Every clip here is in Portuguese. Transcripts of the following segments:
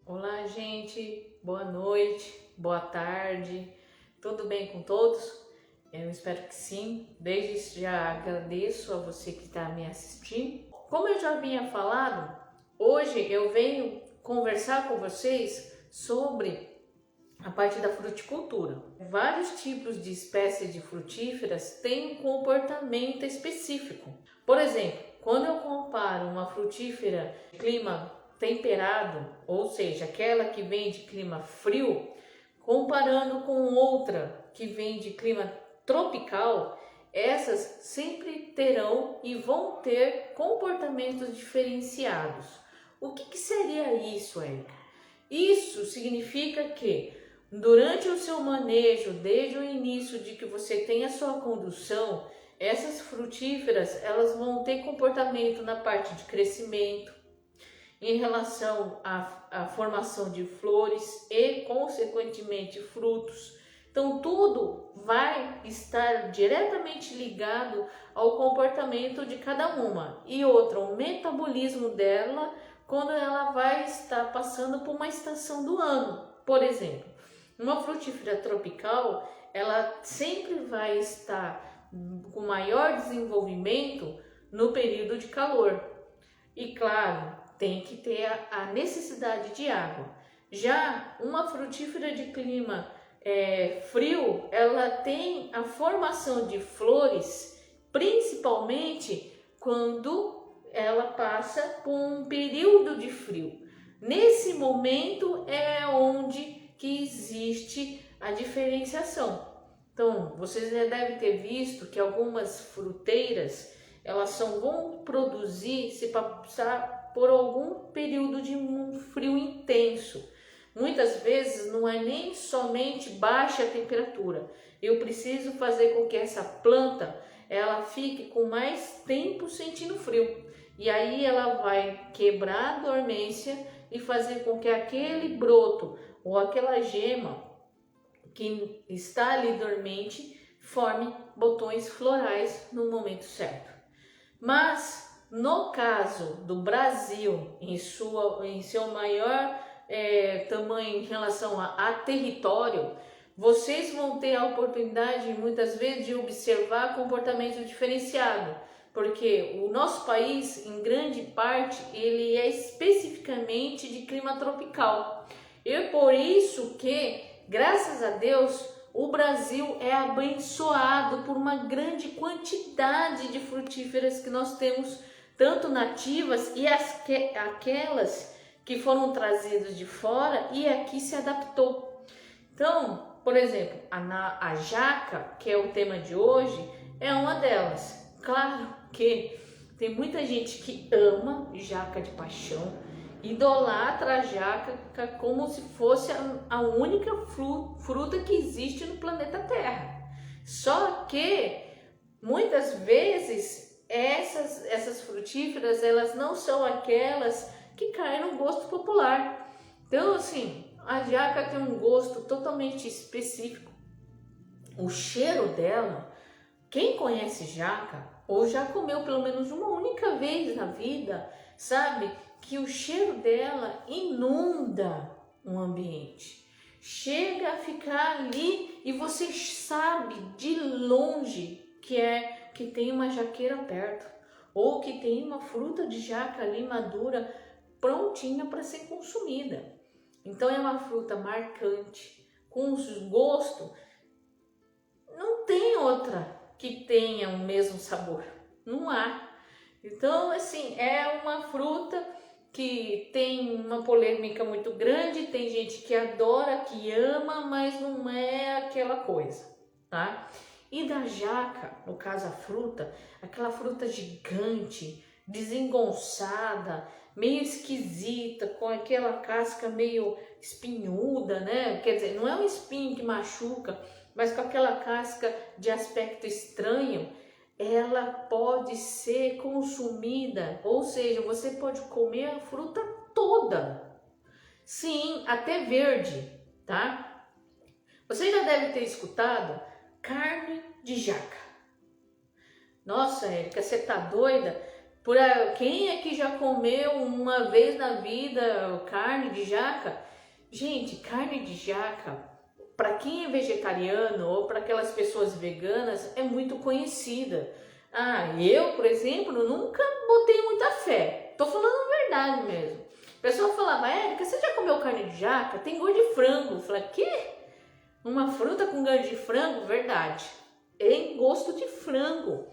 Olá, gente. Boa noite, boa tarde. Tudo bem com todos? Eu espero que sim. Desde já agradeço a você que está me assistindo. Como eu já havia falado, hoje eu venho conversar com vocês sobre a parte da fruticultura. Vários tipos de espécies de frutíferas têm um comportamento específico. Por exemplo, quando eu comparo uma frutífera de clima temperado, ou seja, aquela que vem de clima frio, comparando com outra que vem de clima tropical, essas sempre terão e vão ter comportamentos diferenciados. O que seria isso, Érica? Isso significa que durante o seu manejo, desde o início de que você tem a sua condução, essas frutíferas elas vão ter comportamento na parte de crescimento, em relação à formação de flores e, consequentemente, frutos. Então, tudo vai estar diretamente ligado ao comportamento de cada uma. E outra, o metabolismo dela quando ela vai estar passando por uma estação do ano. Por exemplo, uma frutífera tropical, ela sempre vai estar com maior desenvolvimento no período de calor. E claro, tem que ter a necessidade de água. Já uma frutífera de clima frio, ela tem a formação de flores, principalmente quando ela passa por um período de frio. Nesse momento é onde que existe a diferenciação. Então, vocês já devem ter visto que algumas fruteiras elas só vão produzir se passar por algum período de um frio intenso. Muitas vezes não é nem somente baixa temperatura. Eu preciso fazer com que essa planta ela fique com mais tempo sentindo frio. E aí ela vai quebrar a dormência e fazer com que aquele broto ou aquela gema que está ali dormente forme botões florais no momento certo. Mas no caso do Brasil, em seu maior tamanho em relação a território, vocês vão ter a oportunidade muitas vezes de observar comportamento diferenciado, porque o nosso país, em grande parte, ele é especificamente de clima tropical. E por isso que, graças a Deus, o Brasil é abençoado por uma grande quantidade de frutíferas que nós temos, tanto nativas e aquelas que foram trazidas de fora e aqui se adaptou. Então, por exemplo, a jaca, que é o tema de hoje, é uma delas. Claro que tem muita gente que ama jaca de paixão, idolatra a jaca como se fosse a única fruta que existe no planeta Terra. Só que muitas vezes essas frutíferas elas não são aquelas que caem no gosto popular. Então assim, a jaca tem um gosto totalmente específico. O cheiro dela, quem conhece jaca ou já comeu pelo menos uma única vez na vida, sabe que o cheiro dela inunda um ambiente. Chega a ficar ali e você sabe de longe que tem uma jaqueira perto ou que tem uma fruta de jaca ali madura prontinha para ser consumida. Então é uma fruta marcante, com gosto, não tem outra que tenha o mesmo sabor, não há. Então assim, é uma fruta que tem uma polêmica muito grande, tem gente que adora, que ama, mas não é aquela coisa, tá? E da jaca, no caso a fruta, aquela fruta gigante, desengonçada, meio esquisita, com aquela casca meio espinhuda, né? Quer dizer, não é um espinho que machuca, mas com aquela casca de aspecto estranho, ela pode ser consumida, ou seja, você pode comer a fruta toda, sim, até verde, tá? Você já deve ter escutado carne de jaca. Nossa, Érica, você tá doida? Quem é que já comeu uma vez na vida carne de jaca? Gente, carne de jaca, para quem é vegetariano ou para aquelas pessoas veganas, é muito conhecida. Eu, por exemplo, nunca botei muita fé. Tô falando a verdade mesmo. O pessoal falava, Érica, você já comeu carne de jaca? Tem gosto de frango. Eu falei, quê? Uma fruta com gosto de frango? Verdade. Tem gosto de frango.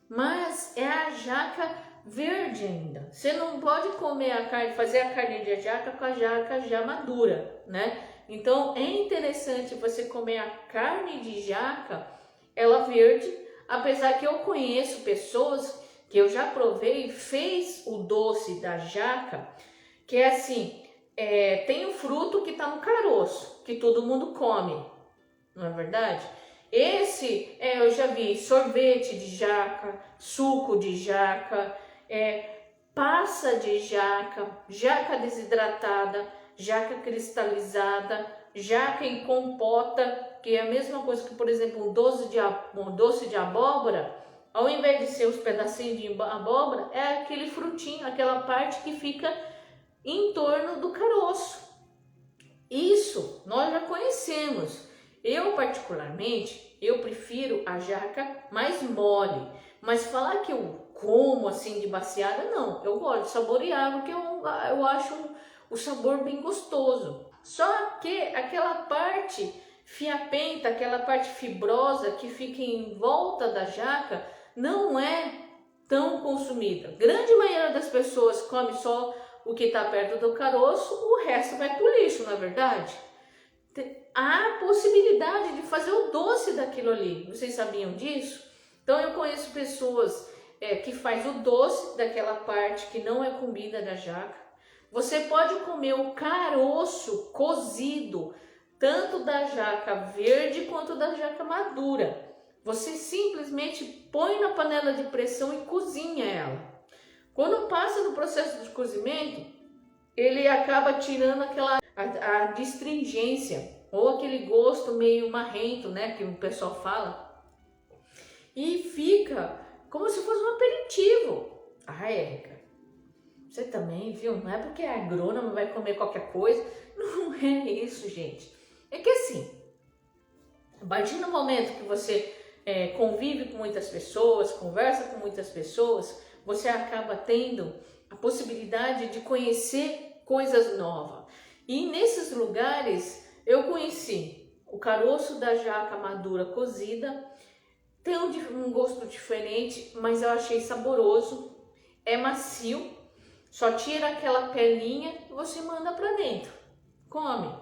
Mas é a jaca verde ainda. Você não pode comer a carne, fazer a carne de jaca com a jaca já madura, né? Então é interessante você comer a carne de jaca, ela verde, apesar que eu conheço pessoas que eu já provei, fez o doce da jaca, que é assim, tem o fruto que está no caroço, que todo mundo come, não é verdade? Eu já vi sorvete de jaca, suco de jaca, passa de jaca, jaca desidratada, jaca cristalizada, jaca em compota, que é a mesma coisa que, por exemplo, um doce de abóbora. Ao invés de ser os pedacinhos de abóbora, é aquele frutinho, aquela parte que fica em torno do caroço. Isso nós já conhecemos. Eu, particularmente, eu prefiro a jaca mais mole. Mas falar que eu como assim de baciada, não. Eu gosto de saborear, porque eu acho o sabor bem gostoso. Só que aquela parte fiapenta, aquela parte fibrosa que fica em volta da jaca, não é tão consumida. Grande maioria das pessoas come só o que está perto do caroço, o resto vai para o lixo, não é verdade? Há possibilidade de fazer o doce daquilo ali. Vocês sabiam disso? Então eu conheço pessoas que faz o doce daquela parte que não é comida da jaca. Você pode comer o caroço cozido, tanto da jaca verde quanto da jaca madura. Você simplesmente põe na panela de pressão e cozinha ela. Quando passa no processo de cozimento, ele acaba tirando a distringência ou aquele gosto meio marrento, né, que o pessoal fala, e fica como se fosse um aperitivo. Érica, você também, viu? Não é porque é agrônomo, vai comer qualquer coisa. Não é isso, gente. É que assim, a partir do momento que você convive com muitas pessoas, conversa com muitas pessoas, você acaba tendo a possibilidade de conhecer coisas novas. E nesses lugares eu conheci o caroço da jaca madura cozida. Tem um gosto diferente, mas eu achei saboroso. É macio, só tira aquela pelinha e você manda para dentro. Come.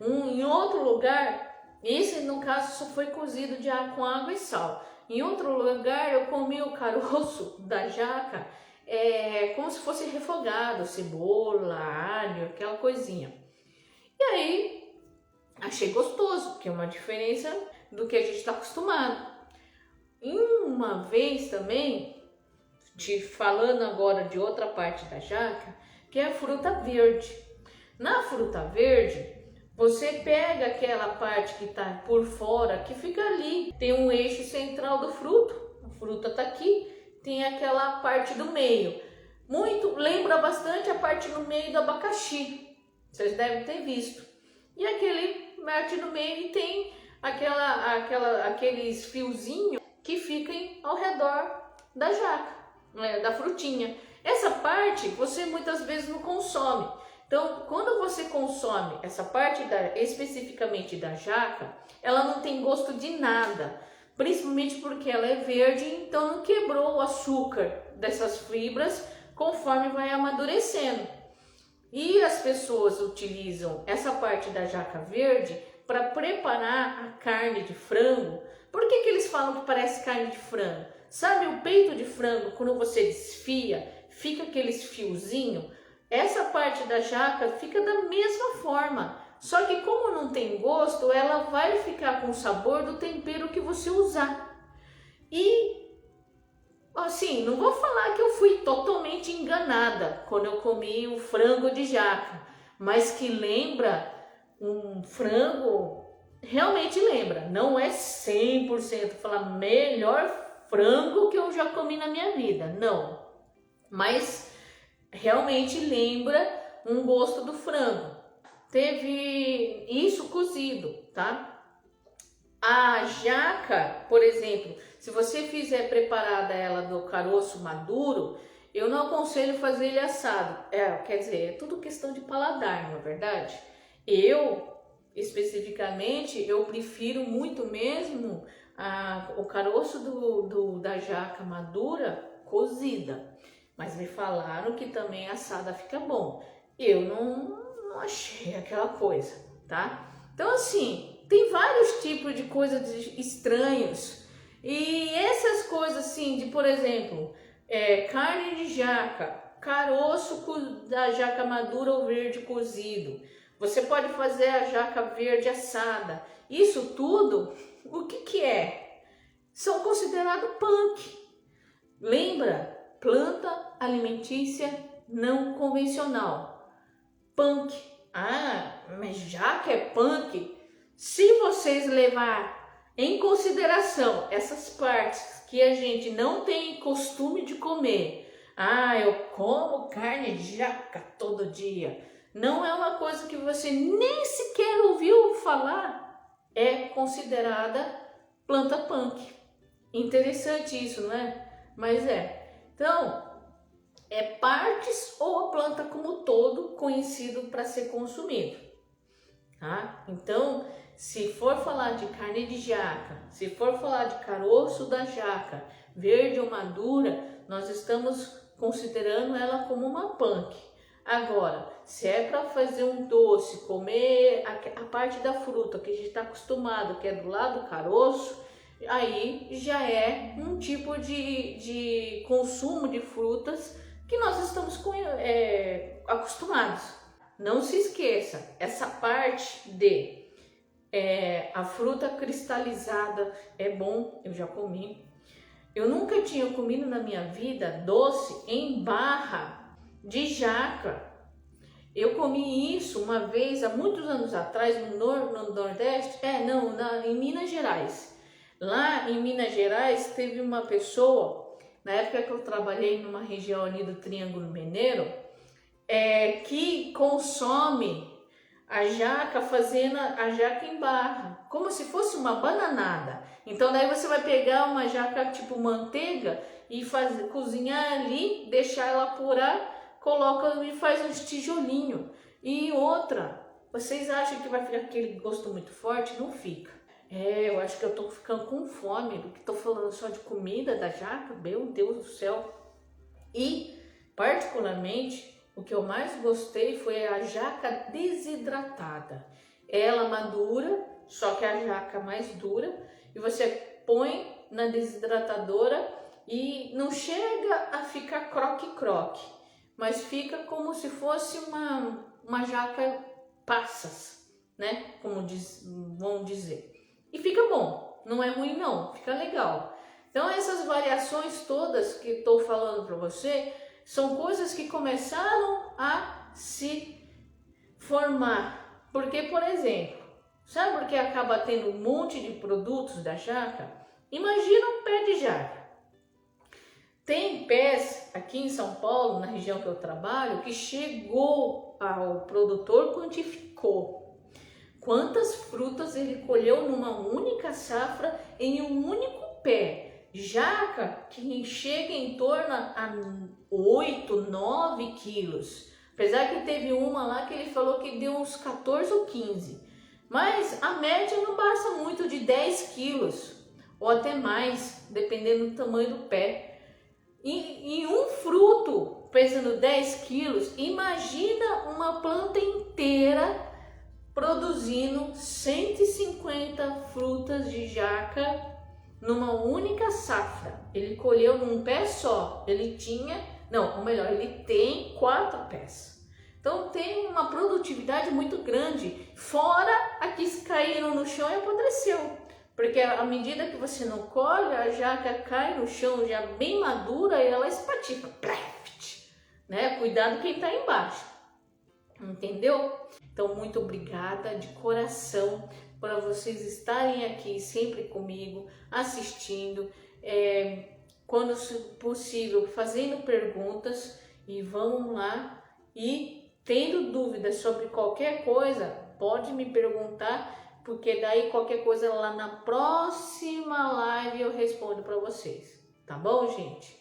Em outro lugar, esse no caso só foi cozido com água e sal. Em outro lugar eu comi o caroço da jaca como se fosse refogado, cebola, alho, aquela coisinha. E aí achei gostoso, que é uma diferença do que a gente está acostumado. Uma vez também, falando agora de outra parte da jaca, que é a fruta verde. Na fruta verde, você pega aquela parte que está por fora, que fica ali, tem um eixo central do fruto, a fruta está aqui, tem aquela parte do meio. Lembra bastante a parte no meio do abacaxi, vocês devem ter visto. E aquele parte no meio tem aqueles fiozinhos que ficam ao redor da jaca, da frutinha. Essa parte você muitas vezes não consome. Então, quando você consome essa parte especificamente da jaca, ela não tem gosto de nada, principalmente porque ela é verde, então não quebrou o açúcar dessas fibras conforme vai amadurecendo. E as pessoas utilizam essa parte da jaca verde para preparar a carne de frango. Por que eles falam que parece carne de frango? Sabe o peito de frango, quando você desfia, fica aqueles fiozinhos? Essa parte da jaca fica da mesma forma. Só que como não tem gosto, ela vai ficar com o sabor do tempero que você usar. E assim, não vou falar que eu fui totalmente enganada quando eu comi o frango de jaca, mas que lembra um frango, realmente lembra. Não é 100% falar melhor frango que eu já comi na minha vida, não. mas realmente lembra um gosto do frango. Teve isso cozido, tá? A jaca, por exemplo, se você fizer preparada ela do caroço maduro, eu não aconselho fazer ele assado. Quer dizer, é tudo questão de paladar, não é verdade? Eu, especificamente, eu prefiro muito mesmo o caroço da jaca madura cozida. Mas me falaram que também assada fica bom. Eu não achei aquela coisa, tá? Então assim, tem vários tipos de coisas estranhos. E essas coisas assim, de por exemplo, carne de jaca, caroço da jaca madura ou verde cozido. Você pode fazer a jaca verde assada. Isso tudo, o que é? São considerados punk. Lembra? Planta alimentícia não convencional. Punk. Ah, mas jaca é punk? Se vocês levar em consideração essas partes que a gente não tem costume de comer, eu como carne de jaca todo dia, não é uma coisa que você nem sequer ouviu falar, é considerada planta punk. Interessante isso, não é? Mas Então, é partes ou a planta como todo conhecido para ser consumido, tá? Então, se for falar de carne de jaca, se for falar de caroço da jaca, verde ou madura, nós estamos considerando ela como uma punk. Agora, se é para fazer um doce, comer a parte da fruta que a gente está acostumado, que é do lado do caroço, aí já é um tipo de consumo de frutas que nós estamos acostumados. Não se esqueça, essa parte de a fruta cristalizada é bom, eu já comi. Eu nunca tinha comido na minha vida doce em barra de jaca. Eu comi isso uma vez, há muitos anos atrás, no Nordeste, em Minas Gerais. Lá em Minas Gerais teve uma pessoa, na época que eu trabalhei numa região ali do Triângulo Mineiro, que consome a jaca, fazendo a jaca em barra, como se fosse uma bananada. Então daí você vai pegar uma jaca tipo manteiga e cozinhar ali, deixar ela apurar, coloca e faz uns tijolinhos. E outra, vocês acham que vai ficar aquele gosto muito forte? Não fica. Eu acho que eu tô ficando com fome, porque tô falando só de comida da jaca, meu Deus do céu. E, particularmente, o que eu mais gostei foi a jaca desidratada. Ela madura, só que a jaca mais dura, e você põe na desidratadora e não chega a ficar croque-croque, mas fica como se fosse uma jaca passas, né? Como vão dizer. E fica bom, não é ruim não, fica legal. Então essas variações todas que estou falando para você são coisas que começaram a se formar. Porque, por exemplo, sabe por que acaba tendo um monte de produtos da jaca? Imagina um pé de jaca. Tem pés aqui em São Paulo, na região que eu trabalho, que chegou ao produtor, quantificou quantas frutas ele colheu numa única safra em um único pé. Jaca que chega em torno a 8, 9 quilos. Apesar que teve uma lá que ele falou que deu uns 14 ou 15. Mas a média não passa muito de 10 quilos. Ou até mais, dependendo do tamanho do pé. E um fruto pesando 10 quilos, imagina uma planta inteira produzindo 150 frutas de jaca numa única safra. Ele colheu num pé só. Ele tem 4 pés. Então tem uma produtividade muito grande. Fora a que caíram no chão e apodreceu. Porque à medida que você não colhe, a jaca cai no chão já bem madura e ela espatifa. Né? Cuidado quem está embaixo. Entendeu? Então, muito obrigada de coração por vocês estarem aqui sempre comigo, assistindo. quando possível, fazendo perguntas, e vamos lá. E tendo dúvidas sobre qualquer coisa, pode me perguntar, porque daí qualquer coisa lá na próxima live eu respondo para vocês. Tá bom, gente?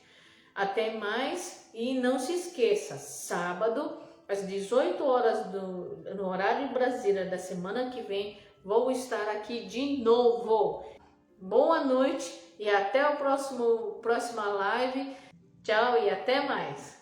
Até mais, e não se esqueça, sábado às 18 horas no horário brasileiro da semana que vem, vou estar aqui de novo. Boa noite e até a próxima live. Tchau e até mais.